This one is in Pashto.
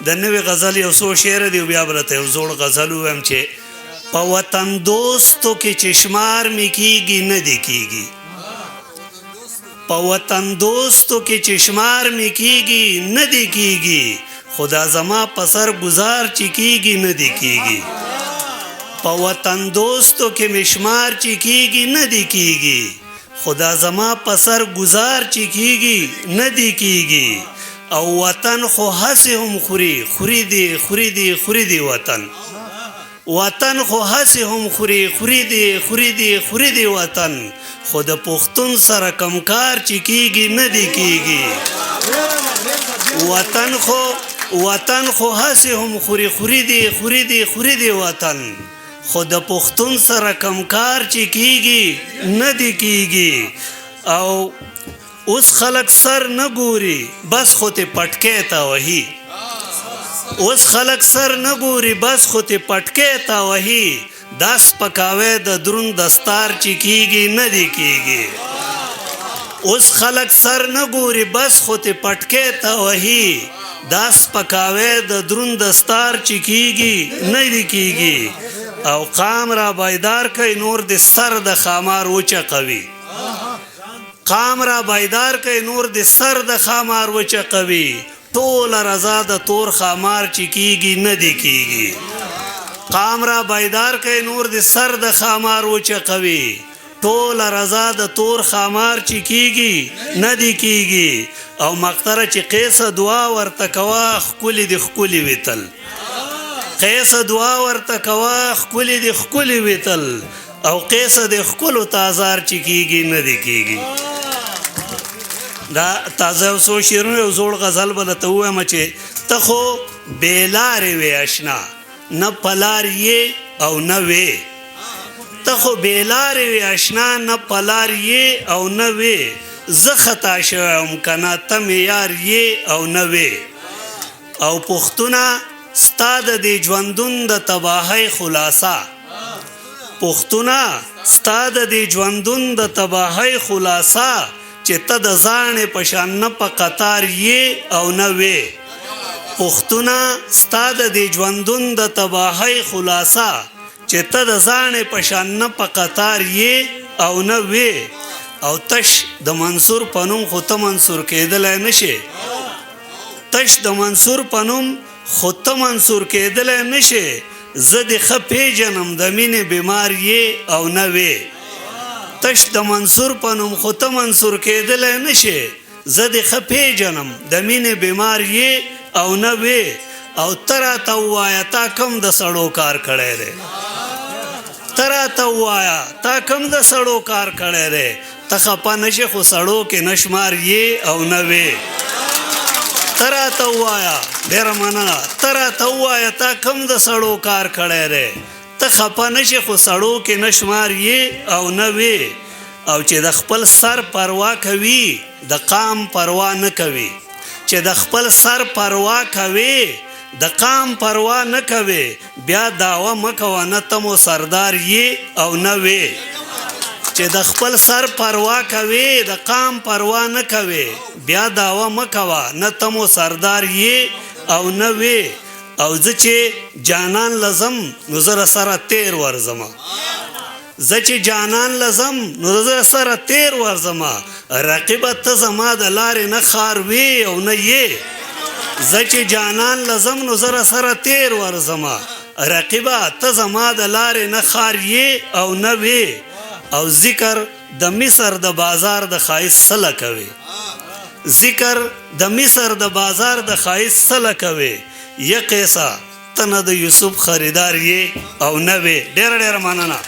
د نوې غزل یو څو شعر دی بیا برته یو زوړ غزل ویم چې په وطن دوستو کې چې شمار می کیږي نه دی کیږي په وطن دوستو کې چې شمار می کیږي نه دی کیږي خدا زما په سر گزار چې کیږي نه دی کیږي په وطن دوستو کې مشمار چې کیږي نه دی کیږي خدا زما په سر گزار چې کیږي نه دی کیږي او وطن خو هسې هم خوري دی وطن وطن خو هسې هم خوري دی وطن خو د پښتون سره کمکار چې کیږي نه دی کیږي وطن خو هسې هم خوري دی وطن خو د پښتون سره کمکار چې کیږي نه دی کیږي او اوس خلق سر نه ګوري بس خو ته پټکې تا وਹੀ اوس خلق سر نه ګوري بس خو ته پټکې تا وਹੀ داس پکاوي د درون دستار چې کیږي نه دی کیږي اوس خلق سر نه ګوري بس خو ته پټکې تا وਹੀ داس پکاوي د درون دستار چې کیږي نه دی کیږي او قام را بایدار کوي نور د سر د خامار وچه قوي قام را بایدار کوي نور د سر د خامار وچه قوي ټول رضا د تور خامار چې کیږي نه دی کیږي قام را بایدار کوي نور د سر د خامار وچه قوي ټول رضا د تور خامار چې کیږي نه دی کیږي او مقتره چې قیس دعا ورته کوا خکلی دی خکلی ویتل قیس دعا ورته کوا خکلی دی خکلی ویتل او قیس د خکلو تازار چې کیږي نه دی کیږي دا تازه وسو شیرونه یو زوړ غزل بلته وایم چې ته خو بیلارې وې آشنا نه پلار یې او نه وې ته خو بیلارې وې آشنا نه پلار یې او نه وې زه خطا شوم کنه ته معیار یې او نه وې او پښتونه ستا د دې ژوندون د تباهۍ خلاصه پښتونه ستا د دې ژوندون د تباهۍ خلاصه چې ته د ځانې په شان نه په قطار یې او نه وې پښتونه ستا د دې ژوندون د تباهۍ خلاصه چې ته د ځانې په شان نه په قطار یې او نه وې او تش د منصور پنوم خو ته منصور کېدلی نشې تش د منصور پنوم خو ته منصور کېدلی نشې زه د ښه پیژنم د مینې بیمار یې او نه وې تش د منصور پنوم خو ته منصور کېدلی نشې زه د ښه پیژنم د مینې بیمار یې او نه وې او ته راته ووایه تا کم د سړو کار کړی دی ته راته ووایه تا کم د سړو کار کړی دی ته خپه نشې خو سړو کې نه شمار یې او نه وې ته راته ووایه ډېره مننه ته راته ووایه تا کم د سړو کار کړی دی ته خپه نشې خو سړو کې نه شمار یې او نه وې او چې د خپل سر پروا کوي د قام پروا نه کوي چې د خپل سر پروا کوي د قام پروا نه کوي بیا دعوه مه کوه نه ته مو سردار یې او نه وې چې د خپل سر پروا کوي د قام پروا نه کوي بیا دعوه مه کوه نه ته مو سردار یې او نه وې او زه چې جانان لزم نو زه سره تیر ورځم زه چې جانان لزم نو زه سره تیر ورځم رقیبه ته زما د لارې نه خار وې او نه یې زه چې جانان لزم نو زه سره تیر ورځم رقیبه ته زما د لارې نه خار یې او نه وې او ذکر د مصر د بازار د ښایست سله کوي ذکر د مصر د بازار د ښایست سله کوي یا قیسا ته نه د یوسف خریدار یې او نه وې ډېره مننه